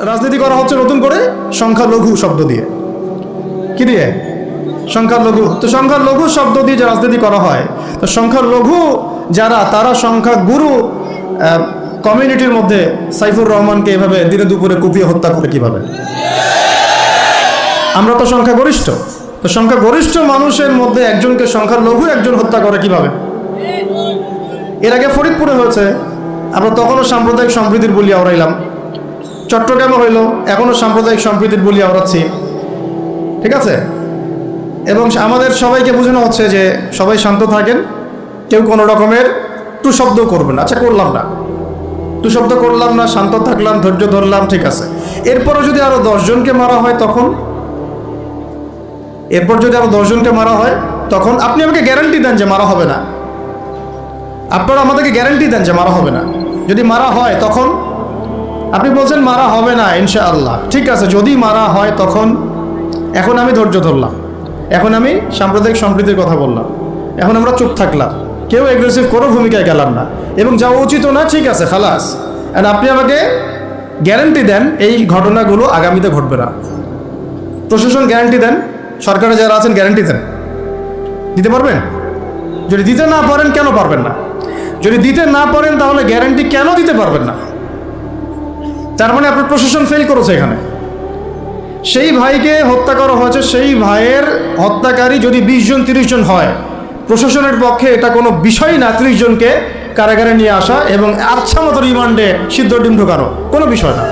রাজনীতি করা হচ্ছে নতুন করে সংখ্যালঘু শব্দ দিয়ে। কি দিয়ে? সংখ্যালঘু। তো সংখ্যালঘু শব্দ দিয়ে যে রাজনীতি করা হয়, তো সংখ্যালঘু যারা, তারা সংখ্যাগুরু কমিউনিটির মধ্যে সাইফুর রহমানকে এভাবে দিনে দুপুরে কুপিয়ে হত্যা করে কিভাবে? আমরা তো সংখ্যাগরিষ্ঠ, তো সংখ্যাগরিষ্ঠ মানুষের মধ্যে একজনকে সংখ্যালঘু একজন হত্যা করে কিভাবে? এর আগে ফরিদপুরে হয়েছে, আমরা তখনও সাম্প্রদায়িক সম্প্রীতির বলি আওড়াইলাম। চট্টগ্রামে হইল, এখনও সাম্প্রদায়িক সম্প্রীতির বলি আওড়াচ্ছি, ঠিক আছে? এবং আমাদের সবাইকে বোঝানো হচ্ছে যে সবাই শান্ত থাকেন, কেউ কোনো রকমের টু শব্দ করবেন। আচ্ছা, করলাম না, টু শব্দ করলাম না, শান্ত থাকলাম, ধৈর্য ধরলাম, ঠিক আছে। এরপরও যদি আরো 10 জনকে মারা হয় তখন, এরপর যদি আরো 10 জনকে মারা হয় তখন আপনি আমাকে গ্যারান্টি দেন যে মারা হবে না। আপনারা আমাদেরকে গ্যারান্টি দেন যে মারা হবে না। যদি মারা হয় তখন আপনি বলছেন মারা হবে না ইনশাআল্লাহ, ঠিক আছে। যদি মারা হয় তখন, এখন আমি ধৈর্য ধরলাম, এখন আমি সাম্প্রদায়িক সম্প্রীতির কথা বললাম, এখন আমরা চুপ থাকলাম, কেউ এগ্রেসিভ কোনো ভূমিকায় গেলাম না, এবং যাওয়া উচিত না, ঠিক আছে, খালাস। আর আপনি আমাকে গ্যারান্টি দেন এই ঘটনাগুলো আগামীতে ঘটবে না। প্রশাসন গ্যারান্টি দেন, সরকারে যারা আছেন গ্যারান্টি দেন, দিতে পারবেন? যদি দিতে না পারেন, কেন পারবেন না? যদি দিতে না পারেন তাহলে গ্যারান্টি কেন দিতে পারবেন না? তার মানে আপনার প্রশাসন ফেল করেছে এখানে। সেই ভাইকে হত্যা করা হয়েছে, সেই ভাইয়ের হত্যাকারী যদি 20 জন 30 জন হয়, প্রশাসনের পক্ষে এটা কোনো বিষয় না 30 জনকে কারাগারে নিয়ে আসা এবং আচ্ছা মতো রিমান্ডে সিদ্ধ ডিম ঢোকানো, কোনো বিষয় না।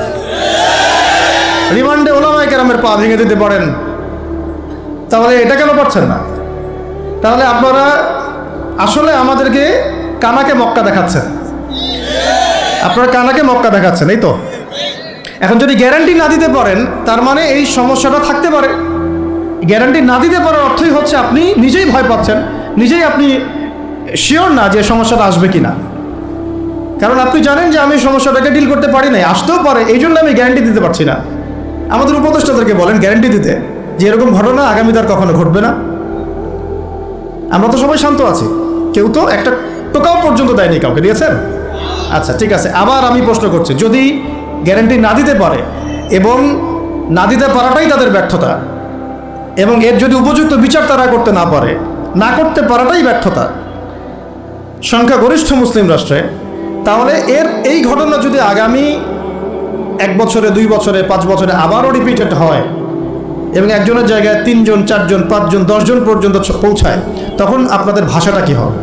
রিমান্ডে ওলামায়ে কেরামের পা ভেঙে দিতে পারেন, তাহলে এটা কেন পারছেন না? তাহলে আপনারা আসলে আমাদেরকে কানাকে মক্কা দেখাচ্ছেন, আপনারা কানাকে মক্কা দেখাচ্ছেন, এই তো। এখন যদি গ্যারান্টি না দিতে পারেন, তার মানে এই সমস্যাটা থাকতে পারে। গ্যারান্টি না দিতে পারার অর্থই হচ্ছে আপনি নিজেই ভয় পাচ্ছেন, নিজেই আপনি শিওর না যে সমস্যাটা আসবে কিনা। কারণ আপনি জানেন যে আমি সমস্যাটাকে ডিল করতে পারি না, আসতেও পারে, এই জন্য আমি গ্যারান্টি দিতে পারছি না। আমাদের উপদেষ্টাদেরকে বলেন গ্যারান্টি দিতে যে এরকম ঘটনা আগামী তার কখনো ঘটবে না। আমরা তো সবাই শান্ত আছি, কেউ তো একটা টোকাও পর্যন্ত দেয়নি, কাউকে দিয়েছেন? আচ্ছা, ঠিক আছে। আবার আমি প্রশ্ন করছি, যদি গ্যারান্টি না দিতে পারে এবং না দিতে পারাটাই তাদের ব্যর্থতা, এবং এর যদি উপযুক্ত বিচার তারা করতে না পারে, না করতে পারাটাই ব্যর্থতা সংখ্যাগরিষ্ঠ মুসলিম রাষ্ট্রে, তাহলে এই ঘটনা যদি আগামী 1 বছরে, 2 বছরে, 5 বছরে আবারও রিপিটেড হয় এবং একজনের জায়গায় 3 জন 4 জন 5 জন 10 জন পর্যন্ত পৌঁছায়, তখন আপনাদের ভাষাটা কি হবে?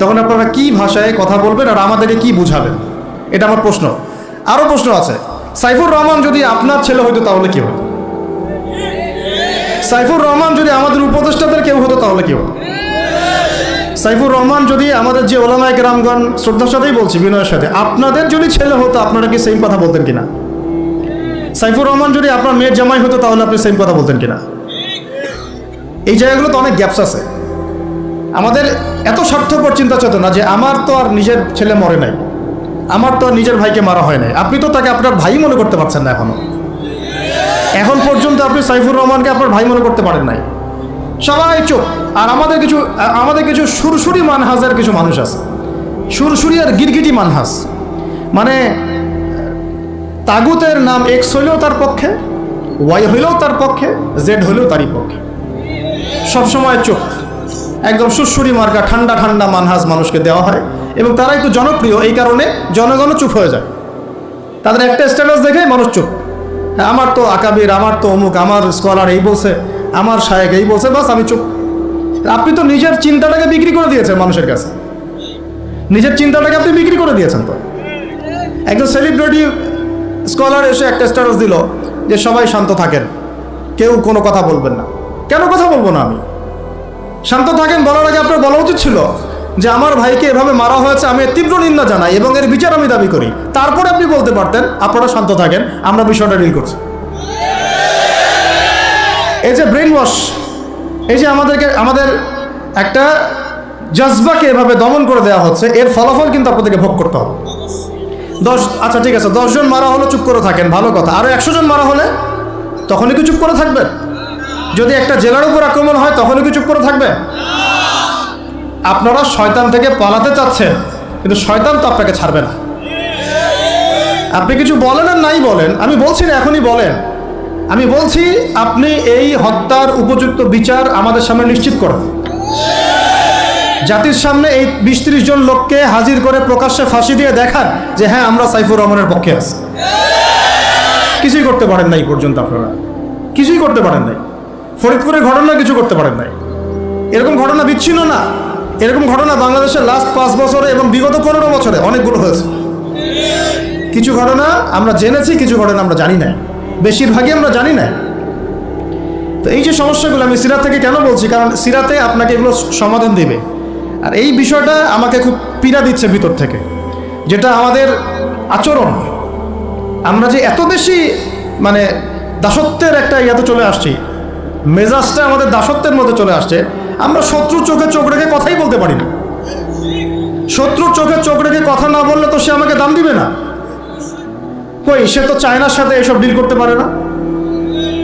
তখন আপনারা কি ভাষায় কথা বলবেন আর আমাদেরকে কি বুঝাবেন? এটা আমার প্রশ্ন। আরও প্রশ্ন আছে, সাইফুর রহমান যদি আপনার ছেলে হইতো তাহলে কি হতো? সাইফুর রহমান যদি আমাদের উপদেষ্টাদের কেউ হতো তাহলে কি হতো? সাইফুর রহমান যদি আমাদের যে ওলামায়ে কেরামগণ, শ্রদ্ধার সাথেই বলছি, বিনয়ের সাথে, আপনাদের যদি ছেলে হতো আপনারা কি সেম কথা বলতেন কিনা? সাইফুর রহমান যদি আপনার মেয়ের জামাই হতো তাহলে আপনি সেম কথা বলতেন কিনা? এই জায়গাগুলো তো অনেক গ্যাপস আছে। আমাদের এত স্বার্থপর চিন্তা চেতনা যে আমার তো আর নিজের ছেলে মরে নাই, আমার তো আর নিজের ভাইকে মারা হয় নাই, আপনি তো তাকে আপনার ভাই মনে করতে পারছেন না এখনো। এখন পর্যন্ত আপনি সাইফুর রহমানকে আপনার ভাই মনে করতে পারেন নাই। সবাই চুপ। আর আমাদের কিছু সুরসুরি মানহাজের কিছু মানুষ আছে, সুরসুরি আর গিরগিটি মানহাজ, মানে তাগুতের নাম এক্স হইলেও তার পক্ষে, ওয়াই হইলেও তার পক্ষে, জেড হইলেও তারই পক্ষে। সবসময় চুপ, একদম সুরসুরি মার্কা ঠান্ডা ঠান্ডা মানহাজ মানুষকে দেওয়া হয়, এবং তারা একটু জনপ্রিয়, এই কারণে জনগণও চুপ হয়ে যায়। তাদের একটা স্ট্যাটাস দেখে মানুষ চুপ। হ্যাঁ, আমার তো আকাবির, আমার তো অমুক, আমার স্কলার এই বলছে, আমার শায়েক এই বলছে, বাস আমি চুপ। আপনি তো নিজের চিন্তাটাকে বিক্রি করে দিয়েছেন মানুষের কাছে, নিজের চিন্তাটাকে আপনি বিক্রি করে দিয়েছেন। তো একজন সেলিব্রিটি স্কলার এসে একটা স্ট্যাটাস দিল যে সবাই শান্ত থাকেন, কেউ কোনো কথা বলবেন না। কেন কথা বলবো না আমি? শান্ত থাকেন বলার আগে আপনার বলা উচিত ছিল যে আমার ভাইকে এভাবে মারা হয়েছে, আমি তীব্র নিন্দা জানাই এবং এর বিচার আমি দাবি করি। তারপরে আপনি বলতে পারতেন আপনারা শান্ত থাকেন, আমরা বিষয়টা ডিল করছি। এই যে ব্রেন ওয়াশ, এই যে আমাদের একটা জজবাকে এভাবে দমন করে দেওয়া হচ্ছে, এর ফলাফল কিন্তু আপনাদেরকে ভোগ করতে হবে। আচ্ছা ঠিক আছে, 10 জন মারা হলো চুপ করে থাকেন, ভালো কথা। আরও 100 জন মারা হলে তখনই কি চুপ করে থাকবেন? যদি একটা জেলার উপর আক্রমণ হয় তখনই কি চুপ করে থাকবে? আপনারা শয়তান থেকে পালাতে চাচ্ছেন, কিন্তু শয়তান তো আপনাকে ছাড়বে না। আপনি কিছু বলেন আর নাই বলেন, আমি বলছি না এখনই বলেন, আমি বলছি আপনি এই হত্যার উপযুক্ত বিচার আমাদের সামনে নিশ্চিত করেন। জাতির সামনে এই ২০-৩০ জন লোককে হাজির করে প্রকাশ্যে ফাঁসি দিয়ে দেখান যে হ্যাঁ আমরা সাইফুর রহমানের পক্ষে আছি। কিছুই করতে পারেন নাই পর্যন্ত, আপনারা কিছুই করতে পারেন নাই। ফরিদপুরের ঘটনা কিছু করতে পারেন নাই। এরকম ঘটনা বিচ্ছিন্ন না, এরকম ঘটনা বাংলাদেশের লাস্ট ৫ বছরে এবং বিগত ১৫ বছরে অনেকগুলো হয়েছে। কিছু ঘটনা আমরা জেনেছি, কিছু ঘটনা আমরা জানি না, বেশিরভাগই আমরা জানি না। তো এই যে সমস্যাগুলো আমি সিরাত থেকে কেন বলছি, কারণ সিরাতে আপনাকে এগুলো সমাধান দেবে। আর এই বিষয়টা আমাকে খুব পীড়া দিচ্ছে ভিতর থেকে, যেটা আমাদের আচরণ, আমরা যে এত বেশি মানে দাসত্বের একটা ইয়াতে চলে আসছি, মেজাজটা আমাদের দাসত্বের মধ্যে চলে আসছে। আমরা শত্রুর চোখে চোখ রেখে কথাই বলতে পারি না। শত্রুর চোখে চোখ রেখে কথা না বললে তো সে আমাকে দাম দিবে না। কই, সে তো চায়নার সাথে এসব ডিল করতে পারে না,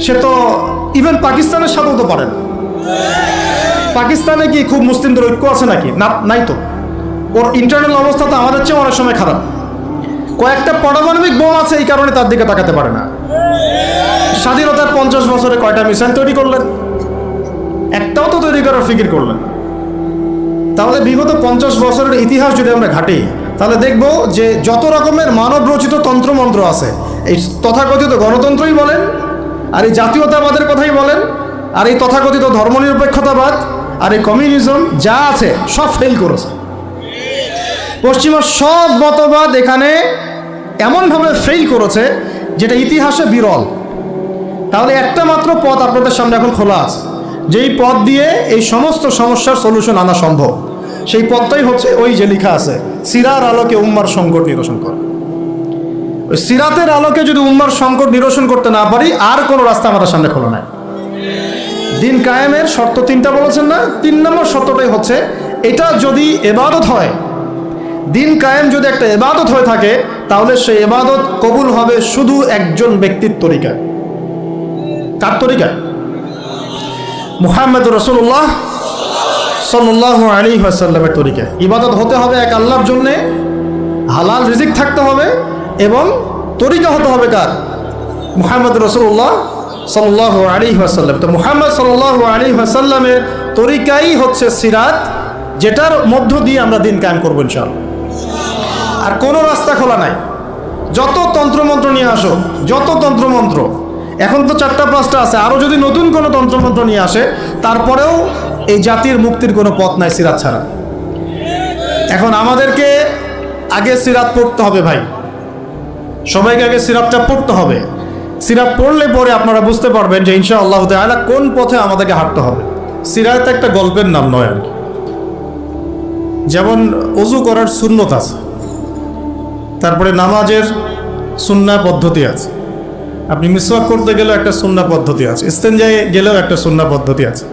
সে তো ইভেন পাকিস্তানের সাথেও তো পারে না। পাকিস্তানে কি খুব মুসলিমদের ঐক্য আছে নাকি? না, নাই তো। ওর ইন্টারনাল অবস্থা তো আমাদের চেয়ে অনেক সময় খারাপ। কয়েকটা পারমাণবিক বোম আছে, এই কারণে তার দিকে তাকাতে পারে না। স্বাধীনতার ৫০ বছরে কয়টা মিসাইল তৈরি করলেন? একটাও তো তৈরি করার ফিকির করলেন। তাহলে বিগত ৫০ বছরের ইতিহাস যদি আমরা ঘাঁটি, তাহলে দেখব যে যত রকমের মানব রচিত তন্ত্রমন্ত্র আছে, এই তথাকথিত গণতন্ত্রই বলেন, আর এই জাতীয়তাবাদের কথাই বলেন, আর এই তথাকথিত ধর্মনিরপেক্ষতাবাদ, আর এই কমিউনিজম যা আছে সব ফেল করেছে। পশ্চিমা সব মতবাদ এখানে এমনভাবে ফেল করেছে যেটা ইতিহাসে বিরল। তাহলে একটা মাত্র পথ আপনাদের সামনে এখন খোলা আছে, যেই পথ দিয়ে এই সমস্ত সমস্যার সলিউশন আনা সম্ভব। সেই পথটাই হচ্ছে ওই যে লেখা আছে, সিরার আলোকে উম্মার সংকট নিরসন কর। ওই সিরাতের আলোকে যদি উম্মার সংকট নিরসন করতে না পারি, আর কোনো রাস্তা আমাদের সামনে খোলা নাই। দিন কায়েমের শর্ত ৩টা বলেছেন না? ৩ নম্বর শর্তটাই হচ্ছে এটা যদি ইবাদত হয়, দিন কায়েম যদি একটা ইবাদত হয়ে থাকে, তাহলে সেই ইবাদত কবুল হবে শুধু একজন ব্যক্তির তরিকায়। কার তরিকায়? মুহাম্মদ রাসূলুল্লাহ সাল্লাল্লাহু আলাইহি ওয়াসাল্লামের তরিকায়। ইবাদত হতে হবে এক আল্লাহর জন্যে, হালাল রিজিক থাকতে হবে, এবং তরিকা হতে হবে কার? মুহাম্মদ রাসূলুল্লাহ সাল্লাল্লাহু আলাইহি ওয়াসাল্লাম। তো মুহাম্মদ সাল্লাল্লাহু আলাইহি ওয়াসাল্লামের তরিকাই হচ্ছে সিরাত, যেটার মধ্য দিয়ে আমরা দিন কায়েম করবো ইনশাআল্লাহ। আর কোনো রাস্তা খোলা নাই। যত তন্ত্রমন্ত্র নিয়ে আসো, যত তন্ত্রমন্ত্র, এখন তো ৪টা-৫টা আছে, আরও যদি নতুন কোনো তন্ত্রমন্ত্র নিয়ে আসে, তারপরেও এই জাতির মুক্তির কোনো পথ নাই সিরাত ছাড়া। এখন আমাদেরকে আগে সিরাত পড়তে হবে ভাই, সবাইকে আগে সিরাতটা পড়তে হবে। সিরাত পড়লে পরে আপনারা বুঝতে পারবেন যে ইনশাআল্লাহ তাআলা কোন পথে আমাদেরকে হাঁটতে হবে। সিরাত একটা গল্পের নাম নয় আর কি। যেমন ওযু করার সুন্নত আছে, তারপরে নামাজের সুন্নাহ পদ্ধতি আছে, আপনি মিসওয়াক করতে গেলেও একটা সুন্নাহ পদ্ধতি আছে, ইস্তেনজায় গেলেও একটা সুন্নাহ পদ্ধতি আছে,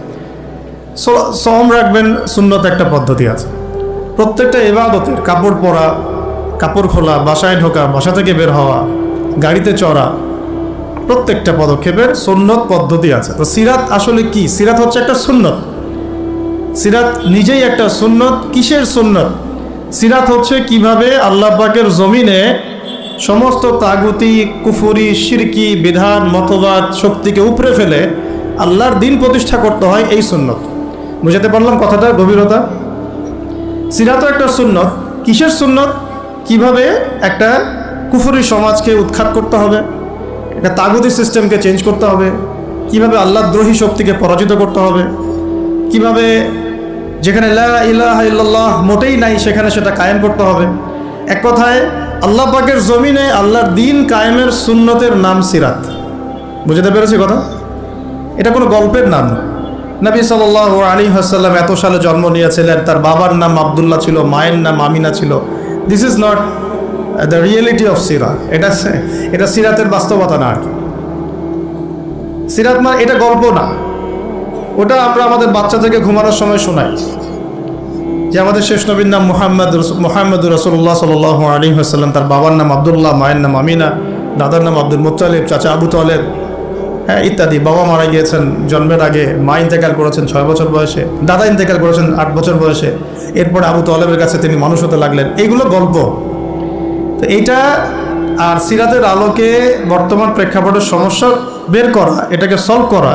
সওম রাখবেন সুন্নত একটা পদ্ধতি আছে। প্রত্যেকটা ইবাদতের, কাপড় পরা, কাপড় খোলা, বাসায় ঢোকা, বাসা থেকে বের হওয়া, গাড়িতে চড়া, প্রত্যেকটা পদক্ষেপের সুন্নত পদ্ধতি আছে। তো সিরাত আসলে কি? সিরাত হচ্ছে একটা সুন্নত। সিরাত নিজেই একটা সুন্নত। কিসের সুন্নত? সিরাত হচ্ছে কিভাবে আল্লাহ পাকের জমিনে সমস্ত তাগুতি, কুফরি, শিরকি, বিধান, মতবাদ, শক্তিকে উপরে ফেলে আল্লাহর দিন প্রতিষ্ঠা করতে হয়, এই সুন্নত। বুঝাতে পারলাম কথাটা গভীরতা? সিরাতও একটা সুন্নত। কিসের সুন্নত? কিভাবে একটা কুফরি সমাজকে উৎখাত করতে হবে, একটা তাগুতি সিস্টেমকে চেঞ্জ করতে হবে, কিভাবে আল্লাহদ্রোহী শক্তিকে পরাজিত করতে হবে, কিভাবে যেখানে লা ইলাহা ইল্লাল্লাহ মোটেই নাই সেখানে সেটা কায়েম করতে হবে। এক কথায় আল্লাহ পাকের জমিনে আল্লাহর দিন কায়েমের সুন্নতের নাম সিরাত। বুঝতে পেরেছি কথা? এটা কোনো গল্পের নাম না। নবী সাল্লাল্লাহু আলাইহি ওয়াসাল্লাম এত সালে জন্ম নিয়েছিলেন, তার বাবার নাম আব্দুল্লাহ ছিল, মায়ের নাম আমিনা ছিল। This is not the reality of Sirat. এটা সিরাতের বাস্তবতা না। সিরাত মানে এটা গল্প না। ওটা আমরা আমাদের বাচ্চা থেকে ঘুমানোর সময় শোনাই যে আমাদের শেষ নবীর নাম মুহাম্মদ রাসূলুল্লাহ সাল্লাল্লাহু আলাইহি ওয়াসাল্লাম, তার বাবার নাম আব্দুল্লাহ, মায়ের নাম আমিনা, দাদার নাম আব্দুল মুত্তালিব, চাচা আবু তালেব, হ্যাঁ ইত্যাদি। বাবা মারা গিয়েছেন জন্মের আগে, মা ইন্তেকাল করেছেন 6 বছর বয়সে, দাদা ইন্তেকাল করেছেন 8 বছর বয়সে, এরপরে আবু তালেবের কাছে তিনি মানুষ হতে লাগলেন। এইগুলো গল্প। তো এইটা আর সিরাতের আলোকে বর্তমান প্রেক্ষাপটের সমস্যা বের করা, এটাকে সলভ করা,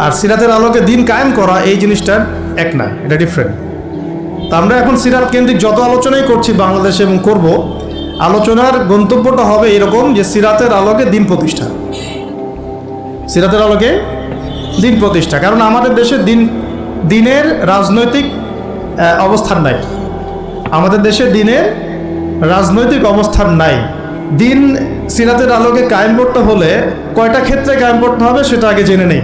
আর সিরাতের আলোকে দিন কায়েম করা, এই জিনিসটা এক না, এটা ডিফারেন্ট। তা আমরা এখন সিরাত কেন্দ্রিক যত আলোচনাই করছি বাংলাদেশে এবং করব, আলোচনার গন্তব্যটা হবে এরকম যে সিরাতের আলোকে দিন প্রতিষ্ঠা, সিরাতের আলোকে দিন প্রতিষ্ঠা। কারণ আমাদের দেশে দিনের রাজনৈতিক অবস্থান নাই, আমাদের দেশে দিনের রাজনৈতিক অবস্থান নাই। দিন সিরাতের আলোকে কায়েম করতে হলে কয়টা ক্ষেত্রে কায়েম করতে হবে সেটা আগে জেনে নেই।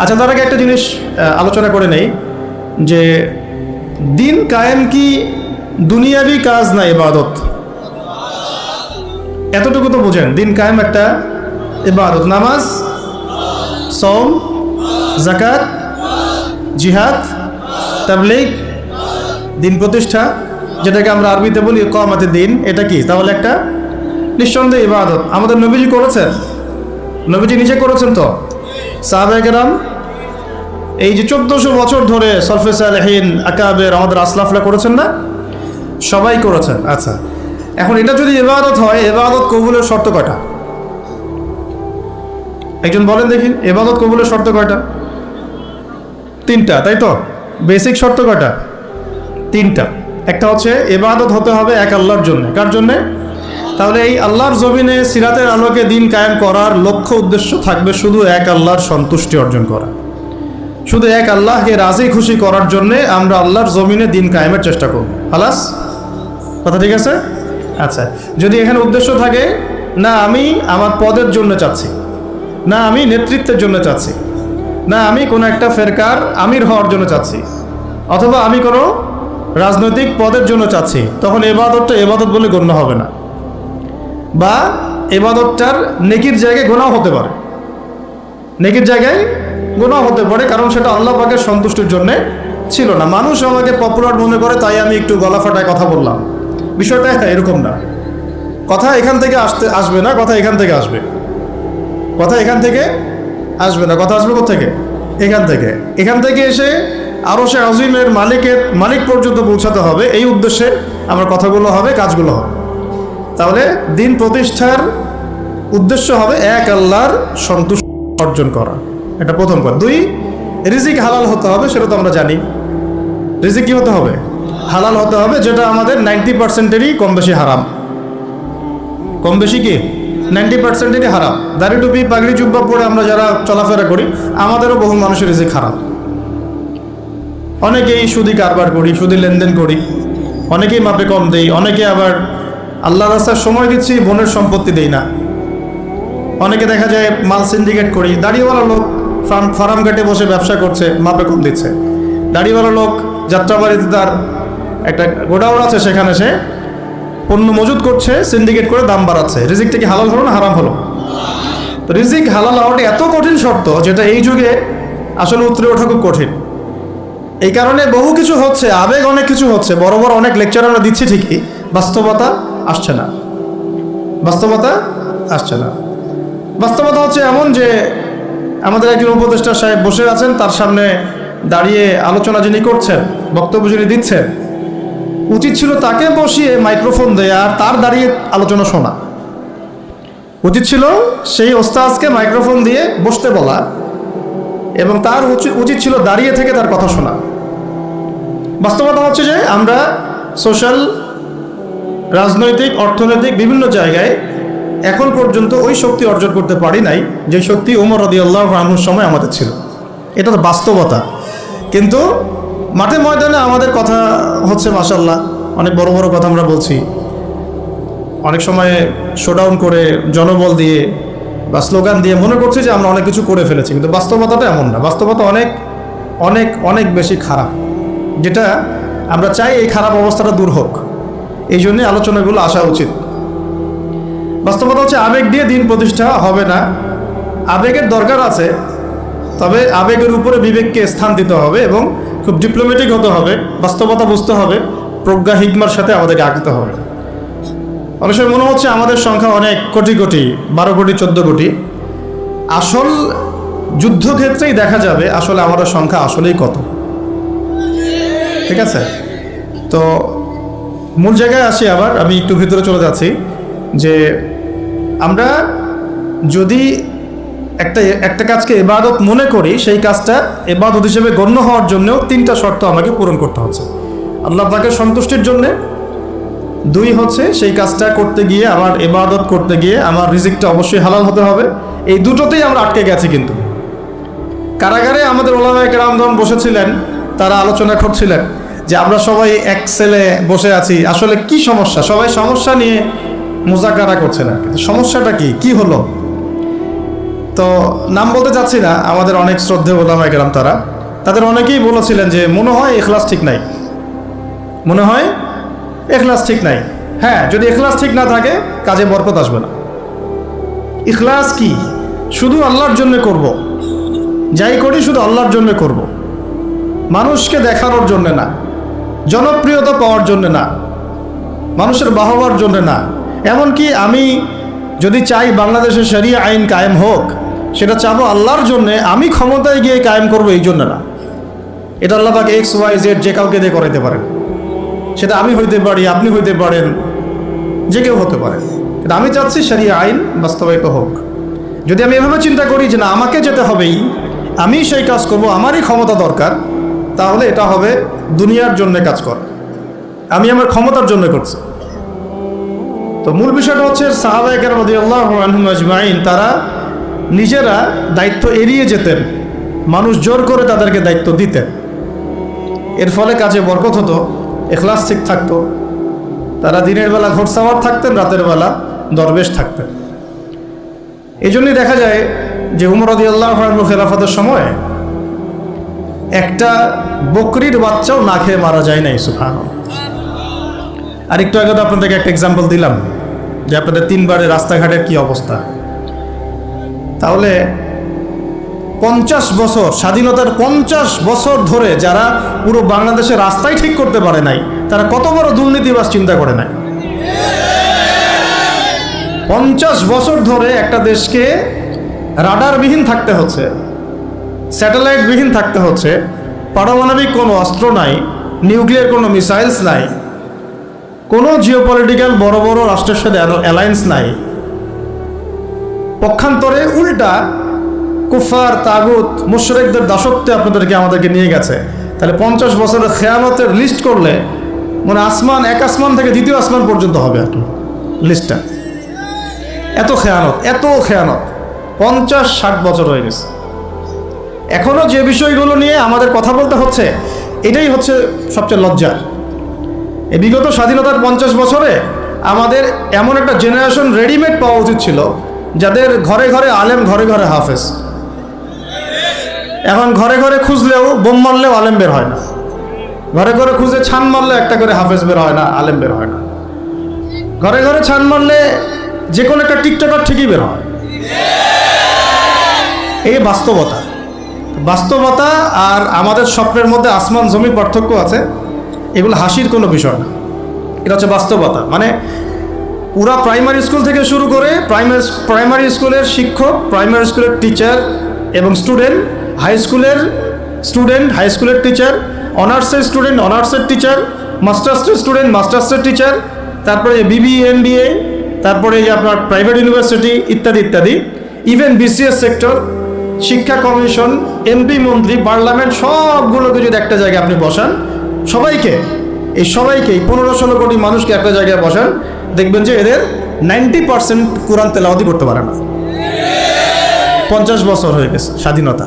আচ্ছা, তার আগে একটা জিনিস আলোচনা করে নেই যে দিন কায়েম কি দুনিয়াবি কাজ না ইবাদত? এতটুকু তো বুঝেন, দিন কায়েম একটা ইবাদত। নামাজ, সওম, যাকাত, জিহাদ, তাবলীগ, দিন প্রতিষ্ঠা, যেটাকে আমরা আরবিতে বলি ইকামাতে দিন, এটা কি তাহলে একটা নিঃসন্দেহে ইবাদত। আমাদের নবীজি করেছেন, নবীজি নিজে করেছেন তো, সাহাবায়ে কেরাম এই যে 1400 বছর ধরে সলফে সালেহিন আকাবের আমাদের আসলাফরা করেছেন না? সবাই করেছেন। আচ্ছা, এখন এটা যদি ইবাদত হয়, ইবাদত কবুলের শর্ত কয়টা? একজন বলেন দেখি, ইবাদত কবুলের শর্ত কয়টা? 3টা, তাই তো? বেসিক শর্ত কয়টা? 3টা। একটা হচ্ছে ইবাদত হতে হবে এক আল্লাহর জন্য। কার জন্যে? তাহলে এই আল্লাহর জমিনে সিরাতের আলোকে দিন কায়েম করার লক্ষ্য উদ্দেশ্য থাকবে শুধু এক আল্লাহর সন্তুষ্টি অর্জন করা, শুধু এক আল্লাহকে রাজি খুশি করার জন্যে আমরা আল্লাহর জমিনে দিন কায়েমের চেষ্টা করব। খালাস, কথা ঠিক আছে? আচ্ছা, যদি এখানে উদ্দেশ্য থাকে না আমি আমার পদের জন্য চাচ্ছি, না আমি নেতৃত্বের জন্য চাচ্ছি, না আমি কোনো একটা ফেরকার আমির হওয়ার জন্য চাচ্ছি, অথবা আমি কোনো রাজনৈতিক পদের জন্য চাচ্ছি, তখন ইবাদতটা ইবাদত বলে গণ্য হবে না, বা ইবাদতটার নেকির জায়গায় গুনাহ হতে পারে, নেকির জায়গায় গুনাহ হতে পারে, কারণ সেটা আল্লাহ পাকের সন্তুষ্টির জন্য ছিল না। মানুষ আমাকে পপুলার মনে করে তাই আমি একটু গলা ফাটায় কথা বললাম, বিষয়টা এরকম না। কথা এখান থেকে আসবে না, কথা এখান থেকে আসবে, কথা এখান থেকে আসবে না, কথা আসবে কোথা থেকে? এখান থেকে। এখান থেকে এসে আরশে আজিমের মালিক পর্যন্ত পৌঁছাতে হবে, এই উদ্দেশ্যে আমার কথাগুলো হবে, কাজগুলো হবে। তাহলে দিন প্রতিষ্ঠার উদ্দেশ্য হবে এক আল্লাহর সন্তুষ্টি অর্জন করা, এটা প্রথম কথা। 2, রিজিক হালাল হতে হবে, সেটা তো আমরা জানি। রিজিক কি হতে হবে? হালাল হতে হবে, যেটা আমাদের 90%-এরই কম বেশি হারাম। কম বেশি কি 90%-এরই হারাম। দাড়ি টুপি পাগড়ি জুব্বা পরে আমরা যারা চলাফেরা করি, আমাদেরও বহু মানুষের রিজিক হারাম। অনেকেই সুদি কারবার করি, সুদি লেনদেন করি, অনেকেই মাপে কম দেই, অনেকে আবার আল্লাহ রাস্তার সময় দিচ্ছি, বোনের সম্পত্তি দেই না। অনেকে দেখা যায় মাল সিন্ডিকেট করি, দাড়িওয়ালা লোক ফার্ম ঘাটে বসে ব্যবসা করছে, মাপে কম দিচ্ছে। দাড়িওয়ালা লোক যাত্রাবাড়িতে তার একটা গোডাউন আছে, সেখানে সে পণ্য মজুত করছে, সিন্ডিকেট করে দাম বাড়াচ্ছে। রিজিকটা কি হালাল হলো না হারাম হলো? তো রিজিক হালাল হওয়াটা এত কঠিন শর্ত, যেটা এই যুগে আসলে উতরে ওঠা খুব কঠিন। এই কারণে বহু কিছু হচ্ছে, আবেগ অনেক কিছু হচ্ছে, বড় বড় অনেক লেকচার আমরা দিচ্ছি ঠিকই, বাস্তবতা আসছে না, বাস্তবতা আসছে না। বাস্তবতা হচ্ছে এমন যে আমাদের একজন উপদেষ্টা সাহেব বসে আছেন, তার সামনে দাঁড়িয়ে আলোচনা যিনি করছেন, বক্তব্য যিনি দিচ্ছেন, উচিত ছিল তাকে বসিয়ে মাইক্রোফোন দেয়া আর তার দাঁড়িয়ে আলোচনা শোনা। উচিত ছিল সেই ওস্তাদকে মাইক্রোফোন দিয়ে বসতে বলা, এবং তার উচিত ছিল দাঁড়িয়ে থেকে তার কথা শোনা। বাস্তবতা হচ্ছে যে আমরা সোশ্যাল, রাজনৈতিক, অর্থনৈতিক বিভিন্ন জায়গায় এখন পর্যন্ত ওই শক্তি অর্জন করতে পারি নাই যে শক্তি ওমর রাদিয়াল্লাহু আনহুর সময় আমাদের ছিল। এটা তো বাস্তবতা। কিন্তু মাঠে ময়দানে আমাদের কথা হচ্ছে মাশাআল্লাহ, অনেক বড় বড় কথা আমরা বলছি, অনেক সময় শোডাউন করে জনবল দিয়ে বা স্লোগান দিয়ে মনে করছি যে আমরা অনেক কিছু করে ফেলেছি, কিন্তু বাস্তবতাটা এমন না। বাস্তবতা অনেক অনেক অনেক বেশি খারাপ, যেটা আমরা চাই এই খারাপ অবস্থাটা দূর হোক। এই জন্যে আলোচনাগুলো আসা উচিত। বাস্তবতা হচ্ছে আবেগ দিয়ে দিন প্রতিষ্ঠা হবে না। আবেগের দরকার আছে, তবে আবেগের উপরে বিবেককে স্থান দিতে হবে এবং খুব ডিপ্লোম্যাটিক হতে হবে, বাস্তবতা বুঝতে হবে, প্রজ্ঞা হিকমার সাথে আমাদেরকে আগাতে হবে। অনেক সময় মনে হচ্ছে আমাদের সংখ্যা অনেক কোটি কোটি, 12 কোটি 14 কোটি। আসল যুদ্ধক্ষেত্রেই দেখা যাবে আসলে আমাদের সংখ্যা আসলেই কত। ঠিক আছে, তো মূল জায়গায় আসি। আবার আমি একটু ভিতরে চলে যাচ্ছি। যে আমরা যদি একটা কাজকে ইবাদত মনে করি, সেই কাজটা ইবাদত হিসেবে গণ্য হওয়ার জন্যও 3টা শর্ত আমাকে পূরণ করতে হচ্ছে। আল্লাহ পাকের সন্তুষ্টির জন্যে, 2 হচ্ছে সেই কাজটা করতে গিয়ে, আমার ইবাদত করতে গিয়ে আমার রিজিকটা অবশ্যই হালাল হতে হবে। এই দুটোতেই আমরা আটকে গেছি। কিন্তু কারাগারে আমাদের ওলামায়ে কেরামগণ বসেছিলেন, তারা আলোচনা করছিলেন যে আমরা সবাই এক সেলে বসে আছি, আসলে কি সমস্যা, সবাই সমস্যা নিয়ে মুজাকারা করছে না, কিন্তু সমস্যাটা কি হলো। তো নাম বলতে চাচ্ছি না, আমাদের অনেক শ্রদ্ধেয় ওলামায়ে কেরাম তাদের অনেকেই বলেছিলেন যে মনে হয় ইখলাস ঠিক নাই, মনে হয় ইখলাস ঠিক নাই। হ্যাঁ, যদি ইখলাস ঠিক না থাকে কাজে বরকত আসবে না। ইখলাস কি? শুধু আল্লাহর জন্য করব, যাই করি শুধু আল্লাহর জন্য করব, মানুষকে দেখানোর জন্য না, জনপ্রিয়তা পাওয়ার জন্য না, মানুষের বাহবার জন্য না। এমনকি আমি যদি চাই বাংলাদেশে শরিয়া আইন কায়েম হোক, সেটা চাবো আল্লাহর জন্যে, আমি ক্ষমতায় গিয়ে কায়েম করবো এই জন্য না। এটা আল্লাহ পাক XYZ যে কাউকে দিয়ে করাইতে পারেন, সেটা আমি হইতে পারি, আপনি হইতে পারেন, যে কেউ হতে পারে। কিন্তু আমি চাচ্ছি শরিয়া আইন বাস্তবায়িত হোক। যদি আমি এভাবে চিন্তা করি যে না, আমাকে যেতে হবেই, আমি সেই কাজ করব, আমারই ক্ষমতা দরকার, তাহলে এটা হবে দুনিয়ার জন্য কাজ করা, আমি আমার ক্ষমতার জন্য করছি। তো মূল বিষয়টা হচ্ছে সাহাবায়ে কেরাম রাদিয়াল্লাহু আনহুম আজমাইন তারা নিজেরা দায়িত্ব এড়িয়ে যেতেন, মানুষ জোর করে তাদেরকে দায়িত্ব দিতেন। এর ফলে কাজে বরকত হতো, ইখলাস ঠিক থাকতো। তারা দিনের বেলা ঘোড়সাওয়ার থাকতেন, রাতের বেলা দরবেশ থাকতেন। এই জন্যই দেখা যায় যে উমর রাদিয়াল্লাহু আনহু খেলাফতের সময় একটা বকরির বাচ্চাও না খেয়ে মারা যায় নাই। সুবহানাল্লাহ। আর একটু আগে তো আপনাদেরকে একটা এক্সাম্পল দিলাম যে আপনাদের 3 বারের রাস্তাঘাটের কি অবস্থা। তাহলে 50 বছর, স্বাধীনতার 50 বছর ধরে যারা পুরো বাংলাদেশের রাস্তাই ঠিক করতে পারে নাই, তারা কত বড় দুর্নীতিবাজ চিন্তা করে নাই। 50 বছর ধরে একটা দেশকে রাডারবিহীন থাকতে হচ্ছে, স্যাটেলাইটবিহীন থাকতে হচ্ছে, পারমাণবিক কোনো অস্ত্র নাই, নিউক্লিয়ার কোনো মিসাইলস নাই, কোনো জিওপলিটিক্যাল বড় বড় রাষ্ট্রের সাথে অ্যালায়েন্স নাই। পক্ষান্তরে উল্টা কুফার, তাগুত, মুশরিকদের দাসত্বে আমাদেরকে নিয়ে গেছে। তাহলে 50 বছরের খেয়ানতের লিস্ট করলে মানে এক আসমান থেকে দ্বিতীয় আসমান পর্যন্ত হবে আর কি লিস্টটা। এত খেয়ানত 50-60 বছর হয়ে গেছে। এখনও যে বিষয়গুলো নিয়ে আমাদের কথা বলতে হচ্ছে, এটাই হচ্ছে সবচেয়ে লজ্জার। এই বিগত স্বাধীনতার 50 বছরে আমাদের এমন একটা জেনারেশন রেডিমেড পাওয়া উচিত ছিল, যাদের ঘরে ঘরে আলেম, ঘরে ঘরে হাফেজ। এখন ঘরে ঘরে খুঁজলেও, বোম মারলেও আলেম বের হয় না, ঘরে ঘরে খুঁজে ছান মারলে একটা করে হাফেজ বের হয় না, আলেম বের হয় না। ঘরে ঘরে ছান মারলে যে কোনো একটা টিকটকার ঠিকই বের হয়। এই বাস্তবতা আর আমাদের স্বপ্নের মধ্যে আসমান জমির পার্থক্য আছে। এগুলো হাসির কোনো বিষয় না, এটা হচ্ছে বাস্তবতা। মানে পুরা প্রাইমারি স্কুল থেকে শুরু করে প্রাইমারি স্কুলের শিক্ষক, প্রাইমারি স্কুলের টিচার এবং স্টুডেন্ট, হাই স্কুলের টিচার, অনার্সের স্টুডেন্ট, অনার্সের টিচার, মাস্টার্সের স্টুডেন্ট, মাস্টার্সের টিচার, তারপরে BBA MBA, তারপরে আপনার প্রাইভেট ইউনিভার্সিটি ইত্যাদি, ইভেন BCS সেক্টর, শিক্ষা কমিশন, MP মন্ত্রী, পার্লামেন্ট, সবগুলোকে যদি একটা জায়গায় আপনি বসান, সবাইকে 15-16 কোটি মানুষকে একটা জায়গায় বসান, দেখবেন যে এদের 90% কোরআন তেলাওয়াতি করতে পারে না। 50 বছর হয়ে গেছে স্বাধীনতা।